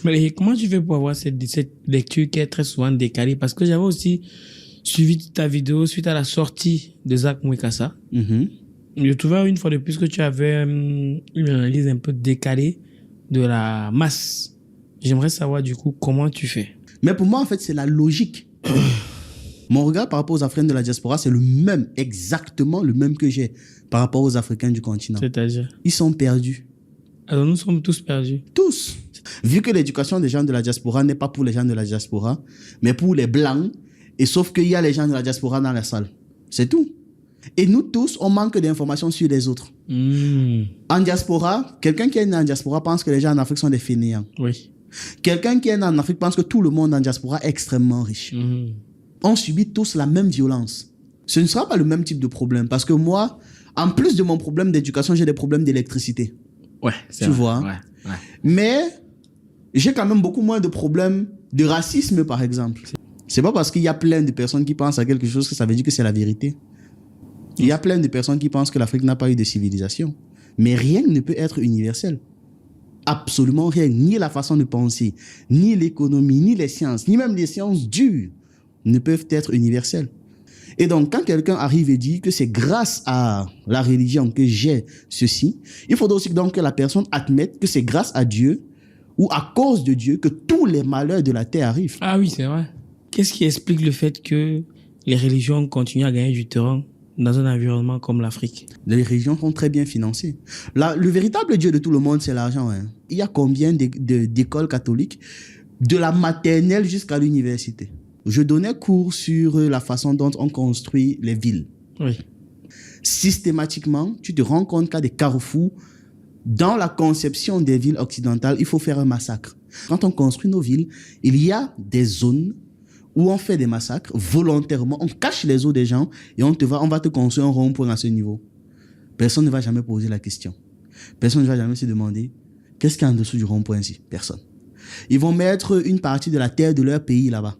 Mais comment tu fais pour avoir cette lecture qui est très souvent décalée? Parce que j'avais aussi suivi ta vidéo suite à la sortie de Zach Mwekassa. Je trouvais une fois de plus que tu avais une analyse un peu décalée de la masse. J'aimerais savoir du coup comment tu fais. Mais pour moi, en fait, c'est la logique. Mon regard par rapport aux Africains de la diaspora, c'est le même, exactement le même que j'ai par rapport aux Africains du continent. C'est-à-dire? Ils sont perdus. Alors nous sommes tous perdus. Tous. Vu que l'éducation des gens de la diaspora n'est pas pour les gens de la diaspora, mais pour les blancs, et sauf qu'il y a les gens de la diaspora dans la salle. C'est tout. Et nous tous, on manque d'informations sur les autres. En diaspora, quelqu'un qui est né en diaspora pense que les gens en Afrique sont des fainéants. Oui. Quelqu'un qui est né en Afrique pense que tout le monde en diaspora est extrêmement riche. On subit tous la même violence. Ce ne sera pas le même type de problème. Parce que moi, en plus de mon problème d'éducation, j'ai des problèmes d'électricité. Ouais, c'est vrai. Tu vois. Ouais. Mais j'ai quand même beaucoup moins de problèmes de racisme, par exemple. C'est pas parce qu'il y a plein de personnes qui pensent à quelque chose que ça veut dire que c'est la vérité. Il y a plein de personnes qui pensent que l'Afrique n'a pas eu de civilisation. Mais rien ne peut être universel. Absolument rien. Ni la façon de penser, ni l'économie, ni les sciences, ni même les sciences dures ne peuvent être universelles. Et donc, quand quelqu'un arrive et dit que c'est grâce à la religion que j'ai ceci, il faudra aussi donc que la personne admette que c'est grâce à Dieu ou à cause de Dieu que tous les malheurs de la terre arrivent. Ah oui, c'est vrai. Qu'est-ce qui explique le fait que les religions continuent à gagner du terrain dans un environnement comme l'Afrique? Les religions sont très bien financées. Le véritable Dieu de tout le monde, c'est l'argent. Il y a combien d'écoles catholiques, de la maternelle jusqu'à l'université? Je donnais cours sur la façon dont on construit les villes. Oui. Systématiquement, tu te rends compte qu'à des carrefours, dans la conception des villes occidentales, il faut faire un massacre. Quand on construit nos villes, il y a des zones où on fait des massacres volontairement, on cache les os des gens et on va te construire un rond-point à ce niveau. Personne ne va jamais poser la question. Personne ne va jamais se demander qu'est-ce qu'il y a en dessous du rond-point ici. Personne. Ils vont mettre une partie de la terre de leur pays là-bas.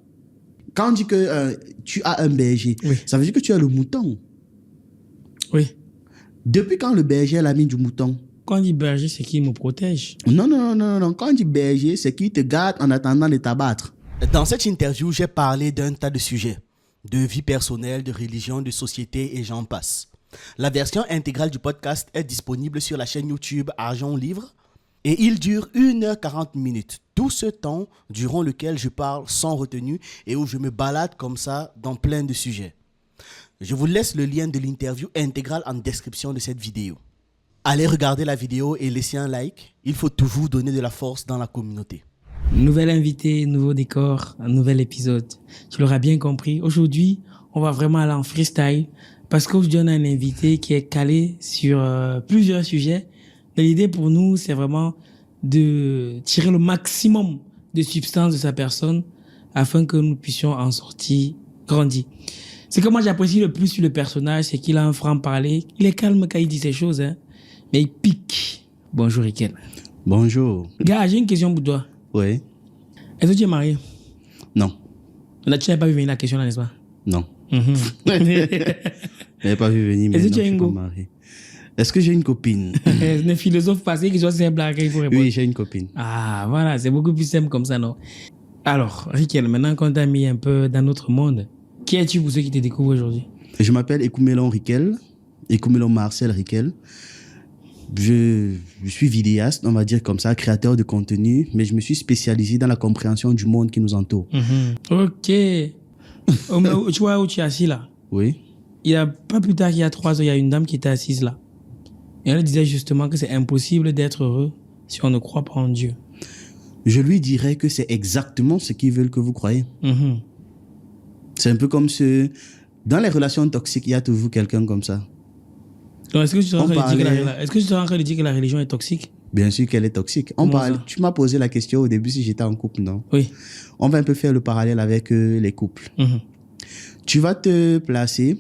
Quand on dit que tu as un berger, oui, ça veut dire que tu as le mouton. Oui. Depuis quand le berger a l'ami du mouton? Quand on dit berger, c'est qu'il me protège. Non. Quand on dit berger, c'est qu'il te garde en attendant de t'abattre. Dans cette interview, j'ai parlé d'un tas de sujets. De vie personnelle, de religion, de société et j'en passe. La version intégrale du podcast est disponible sur la chaîne YouTube Argent Livre et il dure 1h40. Tout ce temps durant lequel je parle sans retenue et où je me balade comme ça dans plein de sujets. Je vous laisse le lien de l'interview intégrale en description de cette vidéo. Allez regarder la vidéo et laissez un like. Il faut toujours donner de la force dans la communauté. Nouvel invité, nouveau décor, un nouvel épisode. Tu l'auras bien compris. Aujourd'hui, on va vraiment aller en freestyle parce qu'aujourd'hui, on a un invité qui est calé sur plusieurs sujets. Et l'idée pour nous, c'est vraiment de tirer le maximum de substance de sa personne afin que nous puissions en sortir grandi. C'est que moi, j'apprécie le plus sur le personnage, c'est qu'il a un franc-parler. Il est calme quand il dit ces choses, hein, mais il pique. Bonjour, Rikel. Bonjour. Gars, j'ai une question pour toi. Oui. Est-ce que tu es marié? Non. Là, tu n'avais pas vu venir la question là, n'est-ce pas? Non. Je n'avais pas vu venir, mais est-ce non, que tu as je une suis pas marié. Est-ce que j'ai une copine? Un philosophe passé qui soit simple à il faut répondre. Oui, j'ai une copine. Ah, voilà, c'est beaucoup plus simple comme ça, non? Alors, Rikel, maintenant qu'on t'a mis un peu dans notre monde, qui es-tu pour ceux qui te découvrent aujourd'hui? Je m'appelle Ekoumelon Rikel, Ekoumelon Marcel Rikel. Je suis vidéaste, on va dire comme ça, créateur de contenu, mais je me suis spécialisé dans la compréhension du monde qui nous entoure. Ok. Tu vois où tu es assis là? Oui. Il y a pas plus tard qu'il y a 3 ans, il y a une dame qui était assise là. Et elle disait justement que c'est impossible d'être heureux si on ne croit pas en Dieu. Je lui dirais que c'est exactement ce qu'ils veulent que vous croyez. C'est un peu comme dans les relations toxiques, il y a toujours quelqu'un comme ça. Donc, est-ce que tu es en train de dire que la religion est toxique? Bien sûr qu'elle est toxique. Tu m'as posé la question au début si j'étais en couple, non? Oui. On va un peu faire le parallèle avec les couples. Tu vas te placer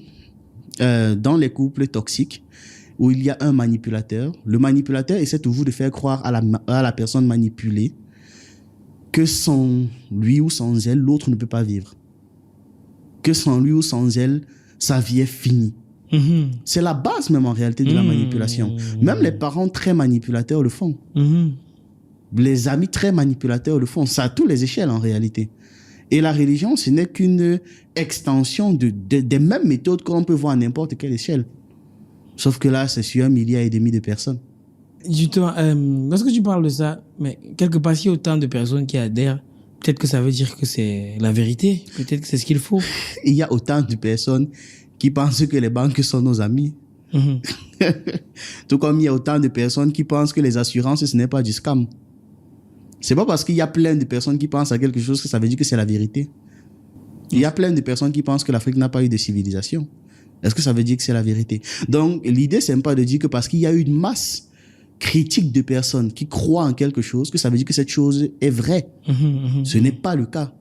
dans les couples toxiques où il y a un manipulateur. Le manipulateur essaie toujours de faire croire à la personne manipulée que sans lui ou sans elle, l'autre ne peut pas vivre. Que sans lui ou sans elle, sa vie est finie. C'est la base même en réalité de la manipulation. Même les parents très manipulateurs le font. Les amis très manipulateurs le font. Ça à tous les échelles en réalité. Et la religion, ce n'est qu'une extension des mêmes méthodes qu'on peut voir à n'importe quelle échelle. Sauf que là, c'est sur 1,5 milliard de personnes. Justement, lorsque tu parles de ça, mais quelque part, s'il y a autant de personnes qui adhèrent, peut-être que ça veut dire que c'est la vérité. Peut-être que c'est ce qu'il faut. Il y a autant de personnes qui pensent que les banques sont nos amis. Tout comme il y a autant de personnes qui pensent que les assurances, ce n'est pas du scam. C'est pas parce qu'il y a plein de personnes qui pensent à quelque chose que ça veut dire que c'est la vérité. Il y a plein de personnes qui pensent que l'Afrique n'a pas eu de civilisation. Est-ce que ça veut dire que c'est la vérité? Donc, l'idée, c'est pas de dire que parce qu'il y a une masse critique de personnes qui croient en quelque chose, que ça veut dire que cette chose est vraie. Ce n'est pas le cas.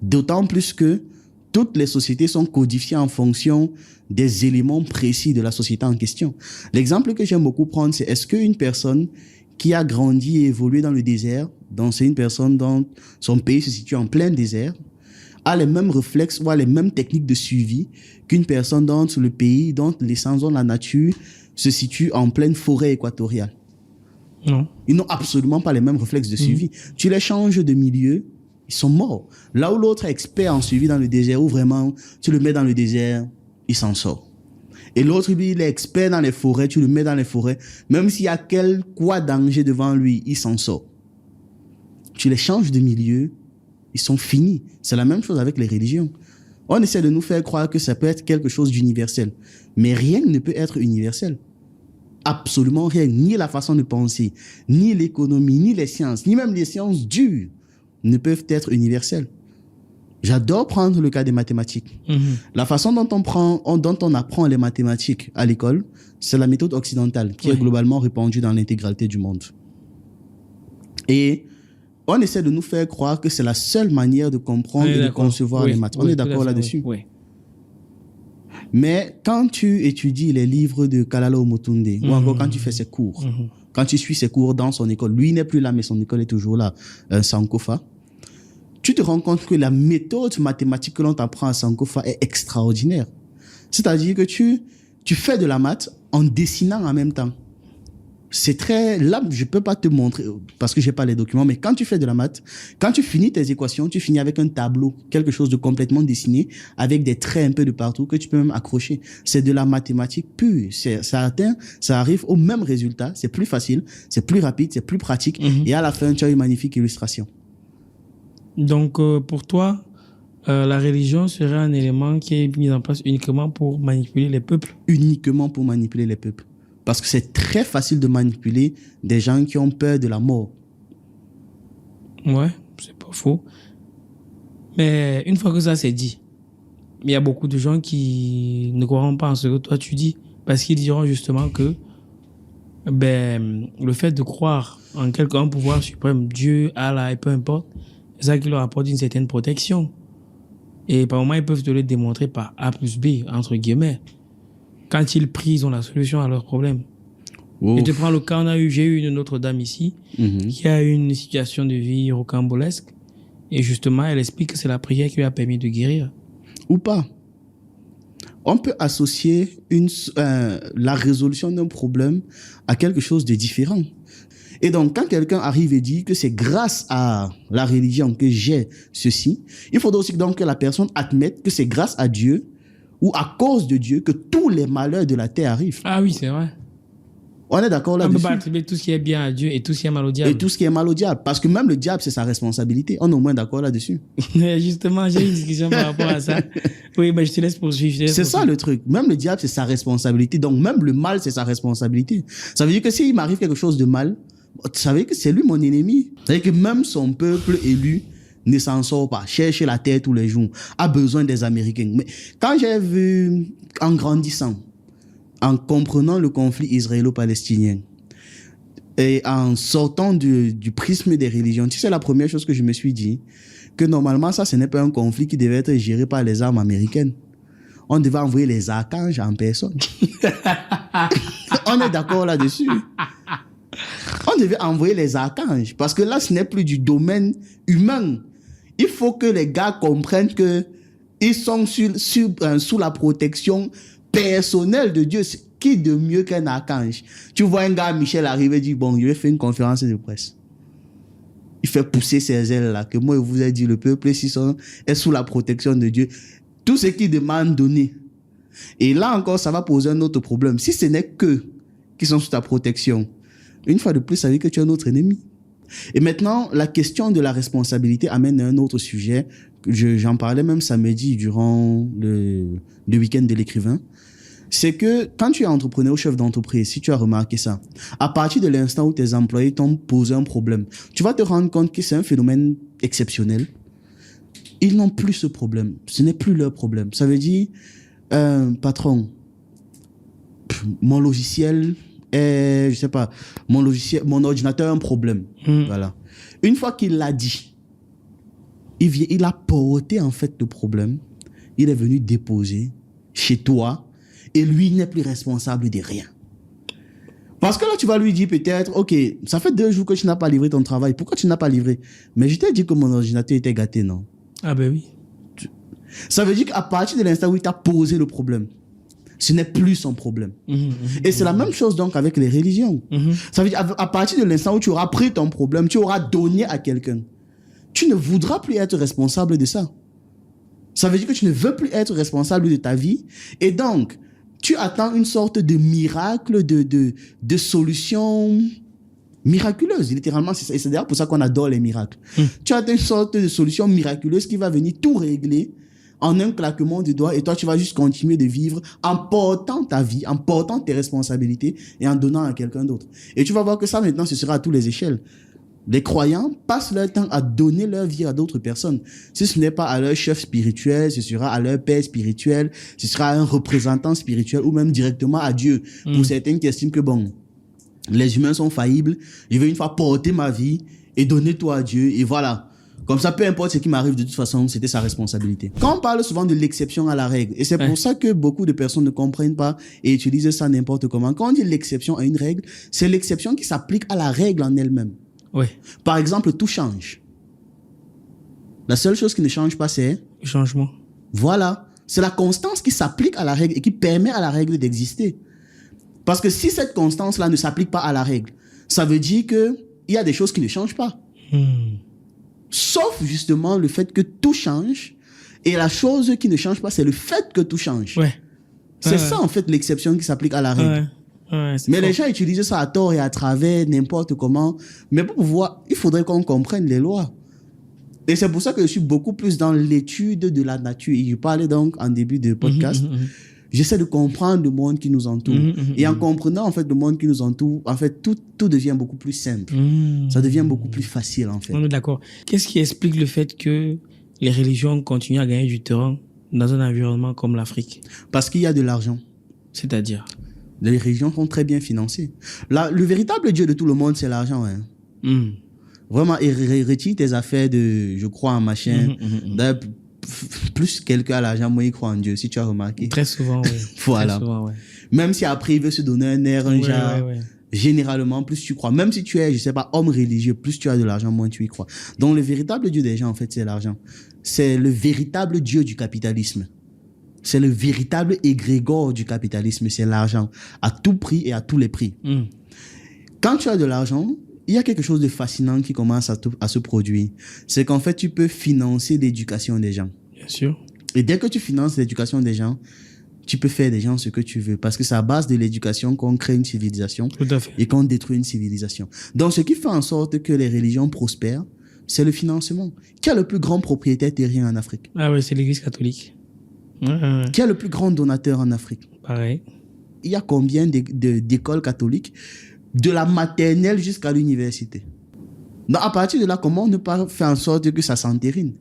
D'autant plus que toutes les sociétés sont codifiées en fonction des éléments précis de la société en question. L'exemple que j'aime beaucoup prendre, c'est est-ce qu'une personne qui a grandi et évolué dans le désert, donc c'est une personne dont son pays se situe en plein désert, a les mêmes réflexes ou a les mêmes techniques de suivi qu'une personne dont le pays, dont l'essence, dont la nature se situe en pleine forêt équatoriale. Non. Ils n'ont absolument pas les mêmes réflexes de suivi. Tu les changes de milieu, ils sont morts. Là où l'autre est expert en suivi dans le désert, où vraiment tu le mets dans le désert, il s'en sort. Et l'autre, lui, il est expert dans les forêts, tu le mets dans les forêts, même s'il y a quoi danger devant lui, il s'en sort. Tu les changes de milieu, ils sont finis. C'est la même chose avec les religions. On essaie de nous faire croire que ça peut être quelque chose d'universel. Mais rien ne peut être universel. Absolument rien. Ni la façon de penser, ni l'économie, ni les sciences, ni même les sciences dures ne peuvent être universelles. J'adore prendre le cas des mathématiques. La façon dont on apprend les mathématiques à l'école, c'est la méthode occidentale qui est globalement répandue dans l'intégralité du monde. Et on essaie de nous faire croire que c'est la seule manière de comprendre et de concevoir les maths. On est d'accord là-dessus. Oui. Mais quand tu étudies les livres de Kalala Motunde, ou encore quand tu fais ses cours, quand tu suis ses cours dans son école, lui n'est plus là, mais son école est toujours là, Sankofa, tu te rends compte que la méthode mathématique que l'on t'apprend à Sankofa est extraordinaire. C'est-à-dire que tu fais de la maths en dessinant en même temps. C'est très... Là, je peux pas te montrer parce que j'ai pas les documents, mais quand tu fais de la maths, quand tu finis tes équations, tu finis avec un tableau, quelque chose de complètement dessiné, avec des traits un peu de partout que tu peux même accrocher. C'est de la mathématique pure. Ça arrive au même résultat. C'est plus facile, c'est plus rapide, c'est plus pratique. Et à la fin, tu as une magnifique illustration. Donc, pour toi, la religion serait un élément qui est mis en place uniquement pour manipuler les peuples? Uniquement pour manipuler les peuples. Parce que c'est très facile de manipuler des gens qui ont peur de la mort. Ouais, c'est pas faux. Mais une fois que ça c'est dit, il y a beaucoup de gens qui ne croiront pas en ce que toi tu dis, parce qu'ils diront justement que le fait de croire en quelqu'un, pouvoir suprême, Dieu, Allah et peu importe, c'est ça qui leur apporte une certaine protection. Et par moments, ils peuvent te le démontrer par A plus B, entre guillemets. Quand ils prient, ils ont la solution à leurs problèmes. Je te prends le cas, j'ai eu une autre dame ici qui a eu une situation de vie rocambolesque. Et justement, elle explique que c'est la prière qui lui a permis de guérir. Ou pas. On peut associer la résolution d'un problème à quelque chose de différent. Et donc, quand quelqu'un arrive et dit que c'est grâce à la religion que j'ai ceci, il faudra aussi donc que la personne admette que c'est grâce à Dieu ou à cause de Dieu que tous les malheurs de la terre arrivent. Ah oui, c'est vrai. On est d'accord là-dessus. On ne peut pas attribuer tout ce qui est bien à Dieu et tout ce qui est mal au diable. Et tout ce qui est mal au diable. Parce que même le diable, c'est sa responsabilité. On est au moins d'accord là-dessus. Justement, j'ai une discussion par rapport à ça. Oui, mais je te laisse poursuivre. C'est ça le truc. Même le diable, c'est sa responsabilité. Donc même le mal, c'est sa responsabilité. Ça veut dire que s'il m'arrive quelque chose de mal, tu savais que c'est lui mon ennemi. C'est-à-dire que même son peuple élu ne s'en sort pas, cherche la terre tous les jours, a besoin des Américains. Mais quand j'ai vu, en grandissant, en comprenant le conflit israélo-palestinien, et en sortant du prisme des religions, tu sais, la première chose que je me suis dit, que normalement, ça, ce n'est pas un conflit qui devait être géré par les armes américaines. On devait envoyer les archanges en personne. On est d'accord là-dessus. On devait envoyer les archanges, parce que là, ce n'est plus du domaine humain. Il faut que les gars comprennent que ils sont sous la protection personnelle de Dieu. Qui de mieux qu'un archange? Tu vois un gars, Michel, arriver et dire, bon, je vais faire une conférence de presse. il fait pousser ses ailes là, que moi, je vous ai dit, le peuple est sous la protection de Dieu. Tout ce qu'il demande, donner. Et là encore, ça va poser un autre problème. Si ce n'est qu'eux qui sont sous ta protection, une fois de plus, ça veut dire que tu es un autre ennemi. Et maintenant, la question de la responsabilité amène à un autre sujet. J'en parlais même samedi durant le week-end de l'écrivain. C'est que quand tu es entrepreneur ou chef d'entreprise, si tu as remarqué ça, à partir de l'instant où tes employés t'ont posé un problème, tu vas te rendre compte que c'est un phénomène exceptionnel. Ils n'ont plus ce problème. Ce n'est plus leur problème. Ça veut dire, patron, mon logiciel est, je sais pas, mon ordinateur a un problème. Voilà. Une fois qu'il l'a dit, il a porté en fait le problème. Il est venu déposer chez toi et lui n'est plus responsable de rien. Parce que là, tu vas lui dire peut-être, ok, ça fait 2 jours que tu n'as pas livré ton travail. Pourquoi tu n'as pas livré? Mais je t'ai dit que mon ordinateur était gâté, non? Ah ben oui. Ça veut dire qu'à partir de l'instant où il t'a posé le problème, ce n'est plus son problème. Et c'est la même chose donc avec les religions. Ça veut dire à partir de l'instant où tu auras pris ton problème, tu auras donné à quelqu'un, tu ne voudras plus être responsable de ça. Ça veut dire que tu ne veux plus être responsable de ta vie. Et donc, tu attends une sorte de miracle, de solution miraculeuse. Littéralement, c'est d'ailleurs pour ça qu'on adore les miracles. Tu attends une sorte de solution miraculeuse qui va venir tout régler en un claquement de doigts, et toi, tu vas juste continuer de vivre en portant ta vie, en portant tes responsabilités et en donnant à quelqu'un d'autre. Et tu vas voir que ça, maintenant, ce sera à tous les échelles. Les croyants passent leur temps à donner leur vie à d'autres personnes. Si ce n'est pas à leur chef spirituel, ce sera à leur père spirituel, ce sera à un représentant spirituel ou même directement à Dieu. Pour certains qui estiment que bon, les humains sont faillibles, je vais une fois porter ma vie et donner tout à Dieu et voilà. Comme ça, peu importe ce qui m'arrive, de toute façon, c'était sa responsabilité. Quand on parle souvent de l'exception à la règle, et c'est pour ça que beaucoup de personnes ne comprennent pas et utilisent ça n'importe comment. Quand on dit l'exception à une règle, c'est l'exception qui s'applique à la règle en elle-même. Ouais. Par exemple, tout change. La seule chose qui ne change pas, c'est... Le changement. Voilà. C'est la constance qui s'applique à la règle et qui permet à la règle d'exister. Parce que si cette constance-là ne s'applique pas à la règle, ça veut dire qu'il y a des choses qui ne changent pas. Sauf justement le fait que tout change. Et la chose qui ne change pas, c'est le fait que tout change. Ouais. C'est ça, en fait, l'exception qui s'applique à la règle. Mais les gens utilisent ça à tort et à travers, n'importe comment. Mais pour pouvoir, il faudrait qu'on comprenne les lois. Et c'est pour ça que je suis beaucoup plus dans l'étude de la nature. Et je parlais donc en début de podcast. J'essaie de comprendre le monde qui nous entoure. Et en comprenant, en fait, le monde qui nous entoure, en fait, tout devient beaucoup plus simple. Ça devient beaucoup plus facile, en fait. On est d'accord. Qu'est-ce qui explique le fait que les religions continuent à gagner du terrain dans un environnement comme l'Afrique? Parce qu'il y a de l'argent. C'est-à-dire? Les religions sont très bien financées. Là, le véritable Dieu de tout le monde, c'est l'argent. Hein. Vraiment, retire tes affaires de, je crois en machin. Plus quelqu'un a l'argent, moi, il croit en Dieu, si tu as remarqué. Très souvent, oui. Voilà. Très souvent, ouais. Même si après, il veut se donner un air, un genre. Généralement, plus tu crois. Même si tu es, je sais pas, homme religieux, plus tu as de l'argent, moins tu y crois. Donc, le véritable Dieu des gens, en fait, c'est l'argent. C'est le véritable Dieu du capitalisme. C'est le véritable égrégore du capitalisme, c'est l'argent. À tout prix et à tous les prix. Quand tu as de l'argent, il y a quelque chose de fascinant qui commence à se produire. C'est qu'en fait, tu peux financer l'éducation des gens. Bien sûr. Et dès que tu finances l'éducation des gens, tu peux faire des gens ce que tu veux. Parce que c'est à base de l'éducation qu'on crée une civilisation. Tout à fait. Et qu'on détruit une civilisation. Donc, ce qui fait en sorte que les religions prospèrent, c'est le financement. Qui est le plus grand propriétaire terrien en Afrique? Ah oui, c'est l'Église catholique. Qui est le plus grand donateur en Afrique? Pareil. Il y a combien d'écoles catholiques, de la maternelle jusqu'à l'université? Donc, à partir de là, comment ne pas faire en sorte que ça s'entérine?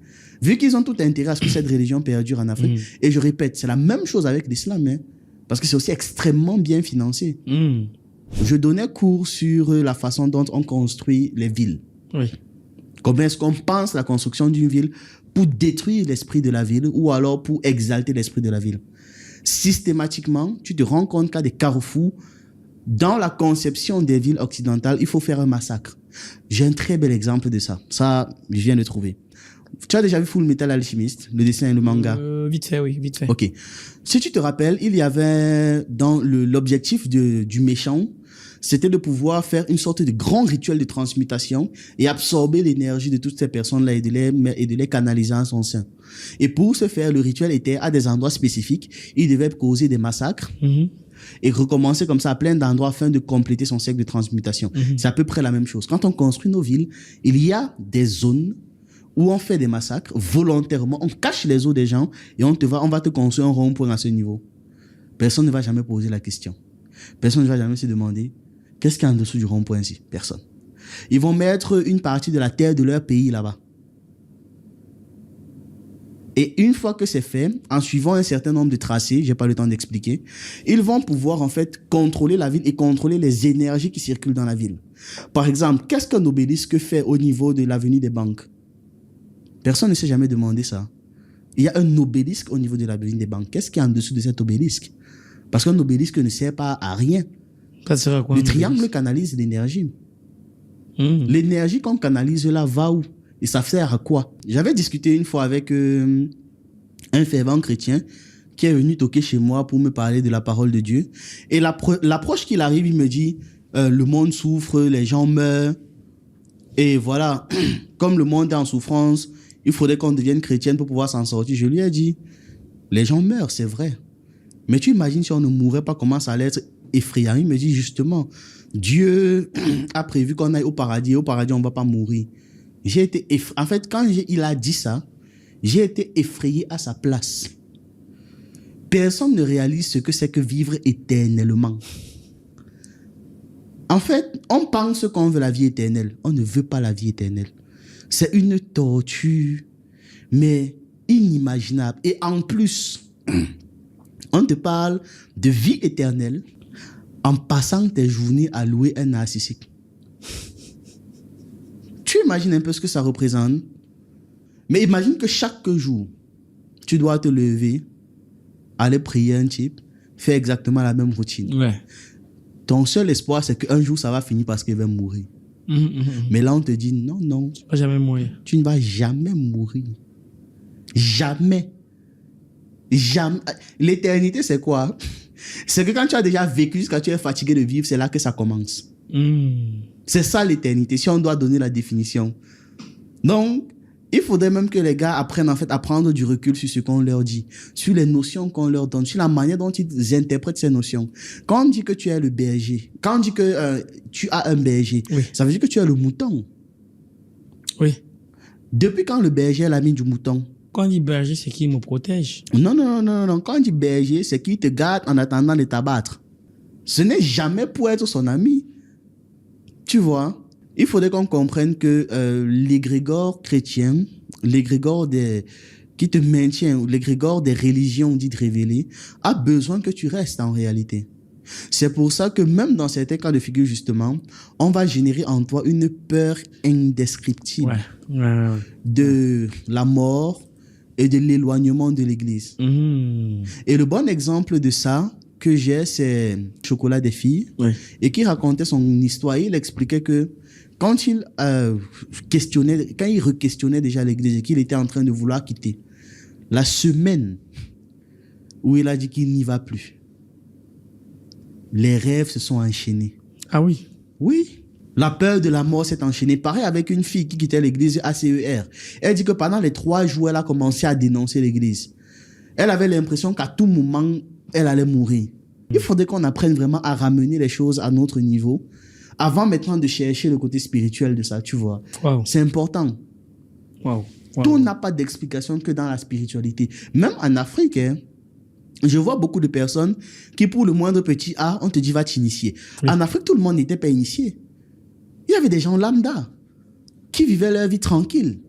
Vu qu'ils ont tout intérêt à ce que cette religion perdure en Afrique. Et je répète, c'est la même chose avec l'islam, hein, parce que c'est aussi extrêmement bien financé. Je donnais cours sur la façon dont on construit les villes. Oui. Comment est-ce qu'on pense la construction d'une ville pour détruire l'esprit de la ville ou alors pour exalter l'esprit de la ville. Systématiquement, tu te rends compte qu'à des carrefours, dans la conception des villes occidentales, il faut faire un massacre. J'ai un très bel exemple de ça. Ça, je viens de trouver. Tu as déjà vu Full Metal Alchemist, le dessin et le manga? Vite fait, oui, vite fait. Ok. Si tu te rappelles, il y avait dans l'objectif du méchant, c'était de pouvoir faire une sorte de grand rituel de transmutation et absorber l'énergie de toutes ces personnes-là et de les canaliser en son sein. Et pour ce faire, le rituel était à des endroits spécifiques. Il devait causer des massacres et recommencer comme ça à plein d'endroits afin de compléter son cercle de transmutation. C'est à peu près la même chose. Quand on construit nos villes, il y a des zones où on fait des massacres volontairement, on cache les os des gens et on va te construire un rond-point à ce niveau. Personne ne va jamais poser la question. Personne ne va jamais se demander qu'est-ce qu'il y a en dessous du rond-point ici. Personne. Ils vont mettre une partie de la terre de leur pays là-bas. Et une fois que c'est fait, en suivant un certain nombre de tracés, j'ai pas le temps d'expliquer, ils vont pouvoir en fait contrôler la ville et contrôler les énergies qui circulent dans la ville. Par exemple, qu'est-ce qu'un obélisque fait au niveau de l'avenue des banques? Personne ne s'est jamais demandé ça. Il y a un obélisque au niveau de l'avenue des banques. Qu'est-ce qu'il y a en dessous de cet obélisque? Parce qu'un obélisque ne sert pas à rien. Ça sert à quoi, le triangle canalise l'énergie. L'énergie qu'on canalise là va où? Et ça sert à quoi? J'avais discuté une fois avec un fervent chrétien qui est venu toquer chez moi pour me parler de la parole de Dieu. Et l'approche qu'il arrive, il me dit, le monde souffre, les gens meurent. Et voilà, comme le monde est en souffrance, il faudrait qu'on devienne chrétienne pour pouvoir s'en sortir. Je lui ai dit, les gens meurent, c'est vrai. Mais tu imagines si on ne mourait pas, comment ça allait être effrayant? Il me dit justement, Dieu a prévu qu'on aille au paradis. Et au paradis, on ne va pas mourir. J'ai été en fait, quand il a dit ça, j'ai été effrayé à sa place. Personne ne réalise ce que c'est que vivre éternellement. En fait, on pense qu'on veut la vie éternelle. On ne veut pas la vie éternelle. C'est une torture, mais inimaginable. Et en plus, on te parle de vie éternelle en passant tes journées à louer un narcissique. Tu imagines un peu ce que ça représente? Mais imagine que chaque jour, tu dois te lever, aller prier un type, faire exactement la même routine. Ouais. Ton seul espoir, c'est qu'un jour, ça va finir parce qu'il va mourir. Mais là, on te dit, non, non. Tu ne vas jamais mourir. Tu ne vas jamais mourir. Jamais. Jamais. L'éternité, c'est quoi? C'est que quand tu as déjà vécu, quand tu es fatigué de vivre, c'est là que ça commence. C'est ça l'éternité, si on doit donner la définition. Donc, il faudrait même que les gars apprennent en fait à prendre du recul sur ce qu'on leur dit, sur les notions qu'on leur donne, sur la manière dont ils interprètent ces notions. Quand on dit que tu es le berger, quand on dit que tu as un berger, ça veut dire que tu es le mouton. Oui. Depuis quand le berger est l'ami du mouton? Quand on dit berger, c'est qu'il me protège. Non. Quand on dit berger, c'est qu'il te garde en attendant de t'abattre. Ce n'est jamais pour être son ami. Tu vois? Il faudrait qu'on comprenne que l'égrégore chrétien, l'égrégore qui te maintient, l'égrégore des religions dites révélées, a besoin que tu restes en réalité. C'est pour ça que même dans certains cas de figure, justement, on va générer en toi une peur indescriptible de la mort et de l'éloignement de l'église. Et le bon exemple de ça que j'ai, c'est Chocolat des filles, et qui racontait son histoire. Il expliquait que quand il re-questionnait déjà l'église et qu'il était en train de vouloir quitter, la semaine où il a dit qu'il n'y va plus, les rêves se sont enchaînés. Ah oui? Oui. La peur de la mort s'est enchaînée. Pareil avec une fille qui quittait l'église ACER. Elle dit que pendant les 3 jours, elle a commencé à dénoncer l'église. Elle avait l'impression qu'à tout moment, elle allait mourir. Il faudrait qu'on apprenne vraiment à ramener les choses à notre niveau avant maintenant de chercher le côté spirituel de ça, tu vois. C'est important. Tout n'a pas d'explication que dans la spiritualité. Même en Afrique, je vois beaucoup de personnes qui, pour le moindre petit A, on te dit va t'initier. En Afrique, tout le monde n'était pas initié. Il y avait des gens lambda qui vivaient leur vie tranquille.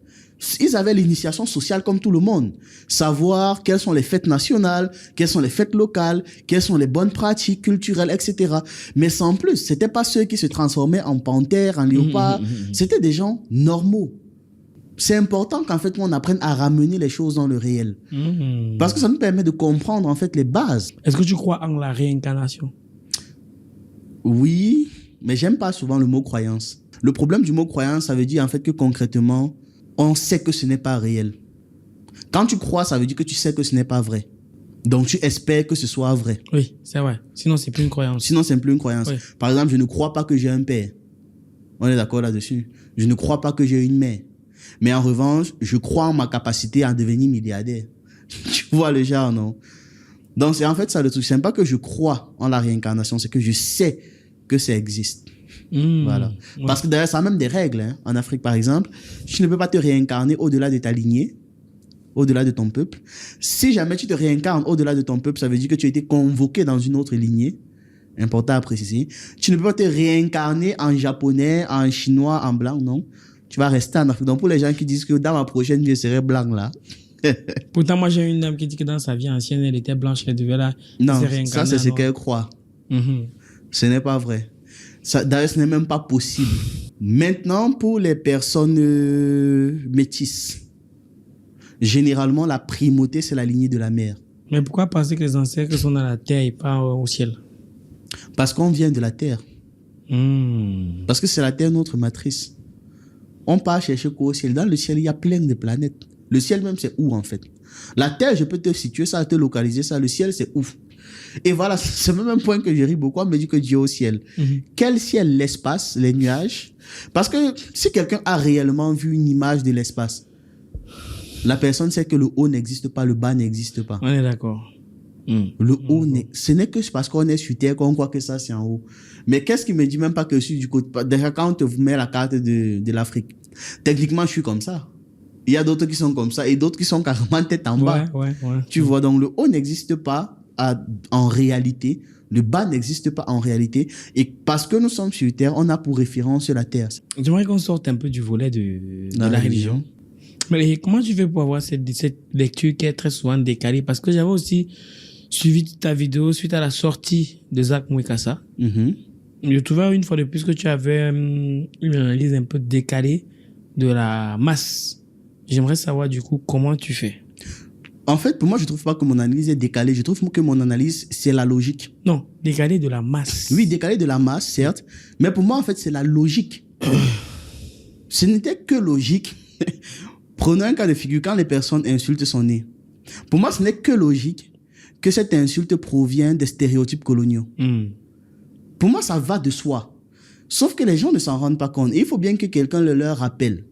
Ils avaient l'initiation sociale comme tout le monde. Savoir quelles sont les fêtes nationales, quelles sont les fêtes locales, quelles sont les bonnes pratiques culturelles, etc. Mais sans plus, c'était pas ceux qui se transformaient en panthère, en léopard. C'était des gens normaux. C'est important qu'en fait, on apprenne à ramener les choses dans le réel. Parce que ça nous permet de comprendre en fait les bases. Est-ce que tu crois en la réincarnation? Oui, mais j'aime pas souvent le mot croyance. Le problème du mot croyance, ça veut dire en fait que concrètement, on sait que ce n'est pas réel. Quand tu crois, ça veut dire que tu sais que ce n'est pas vrai. Donc, tu espères que ce soit vrai. Oui, c'est vrai. Sinon, c'est plus une croyance. Sinon, c'est plus une croyance. Oui. Par exemple, je ne crois pas que j'ai un père. On est d'accord là-dessus. Je ne crois pas que j'ai une mère. Mais en revanche, je crois en ma capacité à devenir milliardaire. Tu vois le genre, non? Donc, c'est en fait ça le truc. C'est pas que je crois en la réincarnation, c'est que je sais que ça existe. Voilà. Ouais. Parce que d'ailleurs, ça a même des règles. Hein. En Afrique, par exemple, tu ne peux pas te réincarner au-delà de ta lignée, au-delà de ton peuple. Si jamais tu te réincarnes au-delà de ton peuple, ça veut dire que tu as été convoqué dans une autre lignée. Important à préciser. Tu ne peux pas te réincarner en japonais, en chinois, en blanc, non. Tu vas rester en Afrique. Donc, pour les gens qui disent que dans ma prochaine vie, je serai blanc, là. Pourtant, moi, j'ai une dame qui dit que dans sa vie ancienne, elle était blanche, elle devait là. Non, se réincarner ça, c'est ce alors. qu'elle croit. Mhm. Ce n'est pas vrai. D'ailleurs, ce n'est même pas possible. Maintenant, pour les personnes métisses, généralement, la primauté, c'est la lignée de la mère. Mais pourquoi penser que les ancêtres sont dans la terre et pas au ciel? Parce qu'on vient de la terre. Hmm. Parce que c'est la terre notre matrice. On part chercher quoi au ciel? Dans le ciel, il y a plein de planètes. Le ciel même, c'est où en fait? La terre, je peux te situer ça, te localiser ça. Le ciel, c'est où? Et voilà, c'est même un point que je ris beaucoup. On me dit que Dieu est au ciel. Quel ciel? L'espace, les nuages? Parce que si quelqu'un a réellement vu une image de l'espace, la personne sait que le haut n'existe pas, le bas n'existe pas. On est d'accord. Le haut, ce n'est que parce qu'on est sur terre qu'on croit que ça, c'est en haut. Mais qu'est-ce qui me dit même pas que je suis du côté... Déjà, quand on te met la carte de l'Afrique, techniquement, je suis comme ça. Il y a d'autres qui sont comme ça et d'autres qui sont carrément tête en bas. Ouais. Tu vois, donc le haut n'existe pas en réalité. Le bas n'existe pas en réalité. Et parce que nous sommes sur terre, on a pour référence la terre. J'aimerais qu'on sorte un peu du volet de la religion. Mais comment tu fais pour avoir cette lecture qui est très souvent décalée? Parce que j'avais aussi suivi ta vidéo suite à la sortie de Zach Mwekassa. Je trouvais une fois de plus que tu avais une analyse un peu décalée de la masse. J'aimerais savoir du coup comment tu fais. En fait, pour moi, je trouve pas que mon analyse est décalée. Je trouve que mon analyse, c'est la logique. Non, décalée de la masse. Oui, décalée de la masse, certes. Mais pour moi, en fait, c'est la logique. Ce n'était que logique. Prenons un cas de figure, quand les personnes insultent son nez. Pour moi, ce n'est que logique que cette insulte provient des stéréotypes coloniaux. Pour moi, ça va de soi. Sauf que les gens ne s'en rendent pas compte. Et il faut bien que quelqu'un le leur rappelle.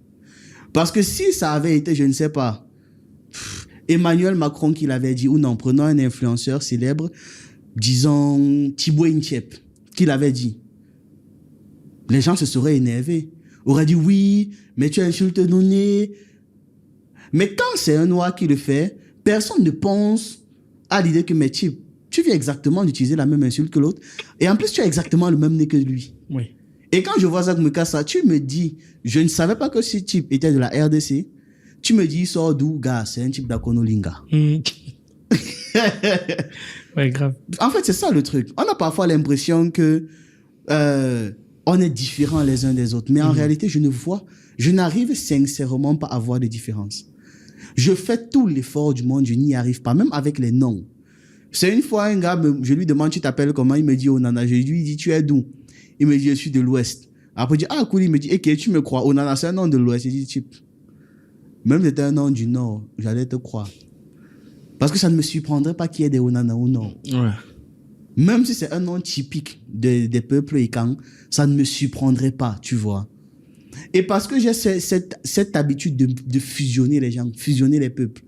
Parce que si ça avait été, je ne sais pas, Emmanuel Macron qui l'avait dit, ou non, prenons un influenceur célèbre, disons Thibaut Inchep, qui l'avait dit, les gens se seraient énervés. Auraient dit, oui, mais tu insultes nos nez. Mais quand c'est un noir qui le fait, personne ne pense à l'idée que, mais tu viens exactement d'utiliser la même insulte que l'autre. Et en plus, tu as exactement le même nez que lui. Oui. Et quand je vois Zach Mwekassa, tu me dis, je ne savais pas que ce type était de la RDC. Tu me dis, il sort d'où, gars? C'est un type d'Akonolinga. Ouais, grave. En fait, c'est ça le truc. On a parfois l'impression que on est différents les uns des autres. Mais en réalité, je n'arrive sincèrement pas à voir de différence. Je fais tout l'effort du monde, je n'y arrive pas, même avec les noms. C'est une fois un gars, je lui demande, tu t'appelles comment? Il me dit Onana. Je lui dis, tu es d'où? Il me dit, je suis de l'Ouest. Après, il dit, ah, cool. Il me dit, ok, tu me crois. Onana, c'est un nom de l'Ouest. Il dit, type, même si c'était un nom du Nord, j'allais te croire. Parce que ça ne me surprendrait pas qu'il y ait des Onana au Nord. Ouais. Même si c'est un nom typique des peuples Ikan, ça ne me surprendrait pas, tu vois. Et parce que j'ai cette habitude de fusionner les gens, fusionner les peuples,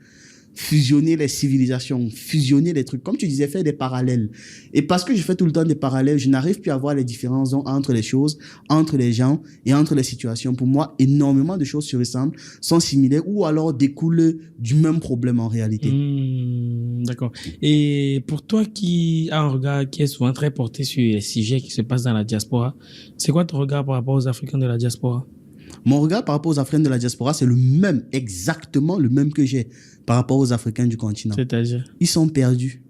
fusionner les civilisations, fusionner les trucs. Comme tu disais, faire des parallèles. Et parce que je fais tout le temps des parallèles, je n'arrive plus à voir les différences entre les choses, entre les gens et entre les situations. Pour moi, énormément de choses se ressemblent, sont similaires ou alors découlent du même problème en réalité. D'accord. Et pour toi qui a un regard qui est souvent très porté sur les sujets qui se passent dans la diaspora, c'est quoi ton regard par rapport aux Africains de la diaspora? Mon regard par rapport aux Africains de la diaspora, c'est le même, exactement le même que j'ai par rapport aux Africains du continent. C'est-à-dire? Ils sont perdus.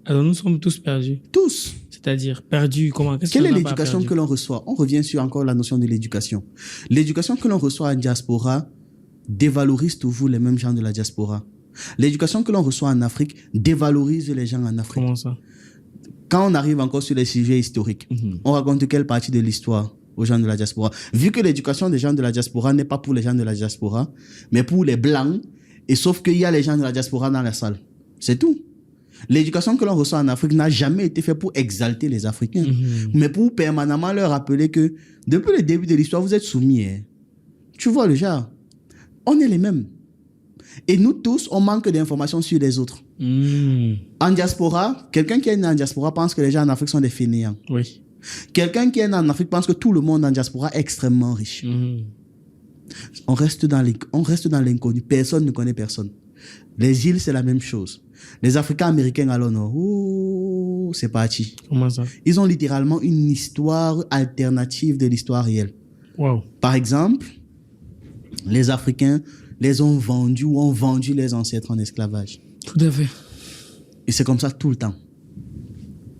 Alors nous sommes tous perdus. Tous. C'est-à-dire perdus, comment? Quelle est l'éducation que l'on reçoit? On revient sur encore la notion de l'éducation. L'éducation que l'on reçoit en diaspora dévalorise toujours les mêmes gens de la diaspora. L'éducation que l'on reçoit en Afrique dévalorise les gens en Afrique. Comment ça? Quand on arrive encore sur les sujets historiques, on raconte quelle partie de l'histoire aux gens de la diaspora? Vu que l'éducation des gens de la diaspora n'est pas pour les gens de la diaspora, mais pour les blancs, et sauf qu'il y a les gens de la diaspora dans la salle. C'est tout. L'éducation que l'on reçoit en Afrique n'a jamais été faite pour exalter les Africains, mais pour permanemment leur rappeler que depuis le début de l'histoire, vous êtes soumis. Hein. Tu vois le genre, on est les mêmes. Et nous tous, on manque d'informations sur les autres. En diaspora, quelqu'un qui est né en diaspora pense que les gens en Afrique sont des fainéants. Oui. Quelqu'un qui est né en Afrique pense que tout le monde en diaspora est extrêmement riche. On reste dans l'inconnu. Personne ne connaît personne. Les îles, c'est la même chose. Les Africains américains, alors non. Oh, c'est parti. Comment ça? Ils ont littéralement une histoire alternative de l'histoire réelle. Wow. Par exemple, les Africains les ont vendus ou ont vendu les ancêtres en esclavage. Tout à fait. Et c'est comme ça tout le temps.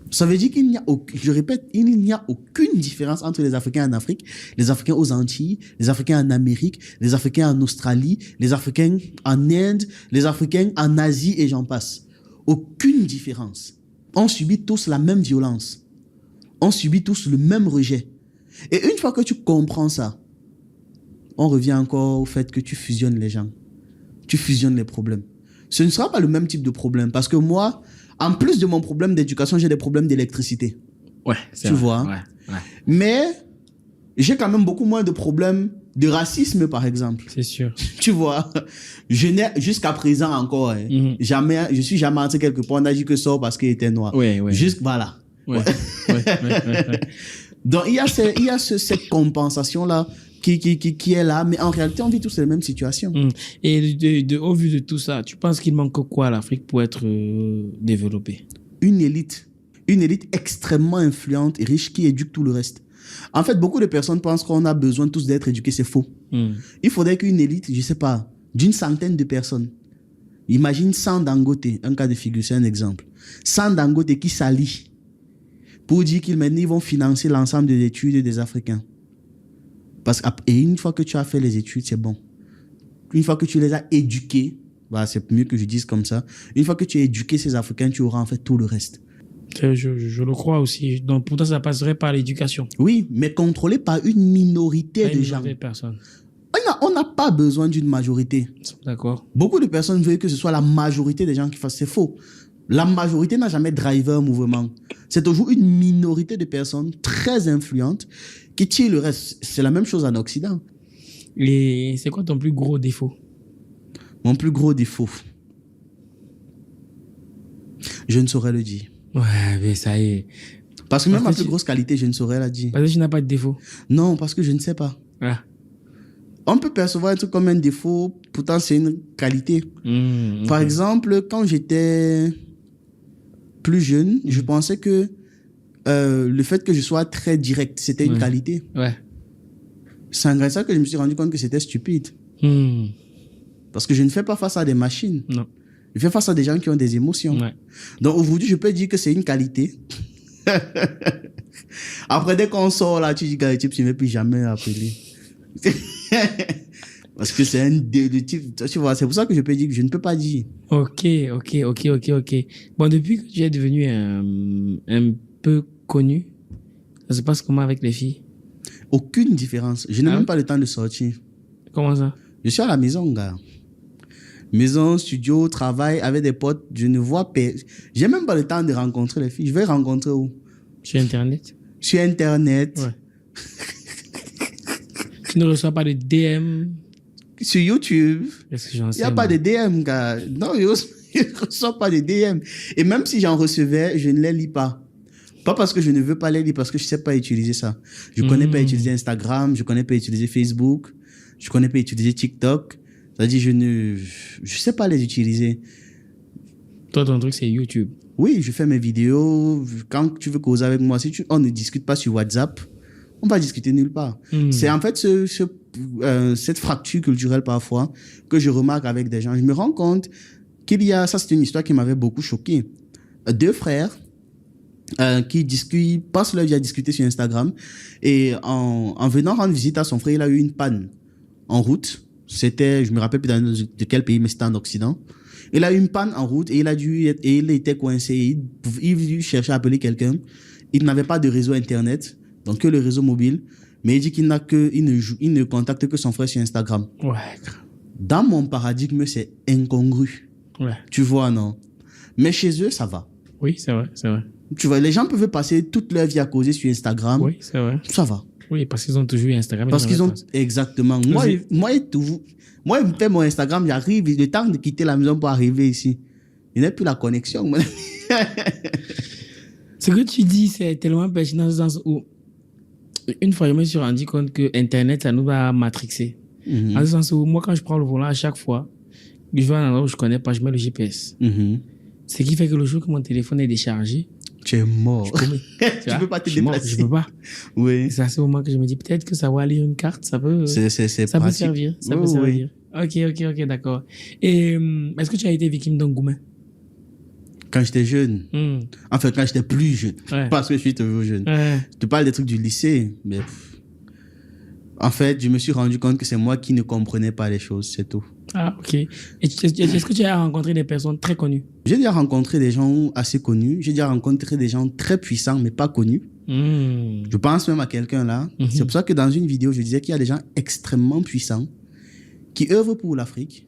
Ça veut dire qu'il n'y a, je répète, il n'y a aucune différence entre les Africains en Afrique, les Africains aux Antilles, les Africains en Amérique, les Africains en Australie, les Africains en Inde, les Africains en Asie et j'en passe. Aucune différence. On subit tous la même violence. On subit tous le même rejet. Et une fois que tu comprends ça, on revient encore au fait que tu fusionnes les gens. Tu fusionnes les problèmes. Ce ne sera pas le même type de problème parce que moi, en plus de mon problème d'éducation, j'ai des problèmes d'électricité. Ouais, tu vois. Ouais. Mais j'ai quand même beaucoup moins de problèmes de racisme, par exemple. C'est sûr. Tu vois. Je n'ai jusqu'à présent encore, je suis jamais entré quelque part, on a dit que ça parce qu'il était noir. Ouais. Juste, voilà. Ouais. Donc, il y a cette compensation-là qui est là, mais en réalité, on vit tous les mêmes situations. Et au vu de tout ça, tu penses qu'il manque quoi à l'Afrique pour être développée? Une élite extrêmement influente et riche qui éduque tout le reste. En fait, beaucoup de personnes pensent qu'on a besoin tous d'être éduqués, c'est faux. Il faudrait qu'une élite, je sais pas, d'une centaine de personnes. Imagine 100 Dangote, un cas de figure, c'est un exemple. 100 Dangote qui s'allient pour dire qu'ils vont financer l'ensemble des études des Africains. Et une fois que tu as fait les études, c'est bon. Une fois que tu les as éduqués, c'est mieux que je dise comme ça. Une fois que tu as éduqué ces Africains, tu auras en fait tout le reste. Je le crois aussi. Donc, pourtant, ça passerait par l'éducation. Oui, mais contrôlé par une minorité de gens. Personne. On n'a pas besoin d'une majorité. D'accord. Beaucoup de personnes veulent que ce soit la majorité des gens qui fassent. C'est faux. La majorité n'a jamais drivé un mouvement. C'est toujours une minorité de personnes très influentes qui tirent le reste. C'est la même chose en Occident. Et c'est quoi ton plus gros défaut? Mon plus gros défaut, je ne saurais le dire. Ouais, mais ça y est. Parce que même ma plus grosse qualité, je ne saurais la dire. Parce que tu n'as pas de défaut? Non, parce que je ne sais pas. Ah. On peut percevoir un truc comme un défaut, pourtant c'est une qualité. Par exemple, quand j'étais plus jeune, je pensais que le fait que je sois très direct, c'était une qualité. Ouais. C'est en ça que je me suis rendu compte que c'était stupide. Parce que je ne fais pas face à des machines. Non. Je fais face à des gens qui ont des émotions. Ouais. Donc aujourd'hui, je peux dire que c'est une qualité. Après, dès qu'on sort là, tu dis que tu ne m'as plus jamais appelé. Parce que c'est un type, tu vois, c'est pour ça que je peux dire que je ne peux pas dire. Ok. Bon, depuis que tu es devenu un peu connu, ça se passe comment avec les filles? Aucune différence. Je n'ai même pas le temps de sortir. Comment ça? Je suis à la maison, gars. Maison, studio, travail, avec des potes. Je ne vois pas. J'ai même pas le temps de rencontrer les filles. Je vais rencontrer où? Sur Internet? Sur Internet. Ouais. Tu ne reçois pas de DM? Sur YouTube. Est-ce que j'en sais? Il n'y a pas de DM, gars. Non, je ne reçois pas de DM. Et même si j'en recevais, je ne les lis pas. Pas parce que je ne veux pas les lire, parce que je ne sais pas utiliser ça. Je ne connais pas utiliser Instagram, je ne connais pas utiliser Facebook, je ne connais pas utiliser TikTok. C'est-à-dire, je ne sais pas les utiliser. Toi, ton truc, c'est YouTube. Oui, je fais mes vidéos. Quand tu veux causer avec moi, on ne discute pas sur WhatsApp, on va discuter nulle part. C'est en fait cette fracture culturelle parfois que je remarque avec des gens. Je me rends compte qu'il y a, ça c'est une histoire qui m'avait beaucoup choqué. Deux frères qui passent leur vie à discuter sur Instagram et en venant rendre visite à son frère, il a eu une panne en route. C'était, je me rappelle plus de quel pays, mais c'était en Occident. Il a eu une panne en route et il était coincé. Il cherchait à appeler quelqu'un. Il n'avait pas de réseau Internet, donc que le réseau mobile. Mais il dit qu'il ne contacte que son frère sur Instagram. Ouais. Dans mon paradigme, c'est incongru. Ouais. Tu vois, non? Mais chez eux, ça va. Oui, c'est vrai, c'est vrai. Tu vois, les gens peuvent passer toute leur vie à causer sur Instagram. Oui, c'est vrai. Ça va. Oui, parce qu'ils ont toujours eu Instagram. Parce qu'ils ont... Exactement. Moi, Aussi. moi, je fais mon Instagram, j'arrive, le temps de quitter la maison pour arriver ici. Il n'y a plus la connexion. Ce que tu dis, c'est tellement pertinent dans le sens où, une fois, je me suis rendu compte que Internet, ça nous va matrixer. Dans le sens où, moi, quand je prends le volant, à chaque fois, je vais à un endroit où je connais pas, je mets le GPS. Ce qui fait que le jour que mon téléphone est déchargé, tu es mort. tu ne peux pas te déplacer. Je peux pas. Oui. C'est à ce moment que je me dis, peut-être que ça va lire une carte, ça peut, ça peut servir. Ça peut servir. Ok, d'accord. Et est-ce que tu as été victime d'engouement? Quand j'étais jeune. Enfin, quand j'étais plus jeune. Ouais. Parce que je suis toujours jeune. Ouais. Je te parle des trucs du lycée, mais... En fait, je me suis rendu compte que c'est moi qui ne comprenais pas les choses, c'est tout. Ah, ok. Et est-ce que tu as rencontré des personnes très connues? J'ai déjà rencontré des gens assez connus. J'ai déjà rencontré des gens très puissants, mais pas connus. Je pense même à quelqu'un là. C'est pour ça que dans une vidéo, je disais qu'il y a des gens extrêmement puissants qui œuvrent pour l'Afrique,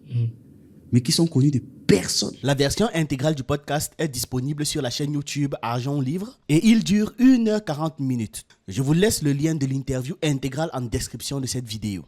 mais qui sont connus de personne. La version intégrale du podcast est disponible sur la chaîne YouTube Argent Livre et il dure 1h40. Je vous laisse le lien de l'interview intégrale en description de cette vidéo.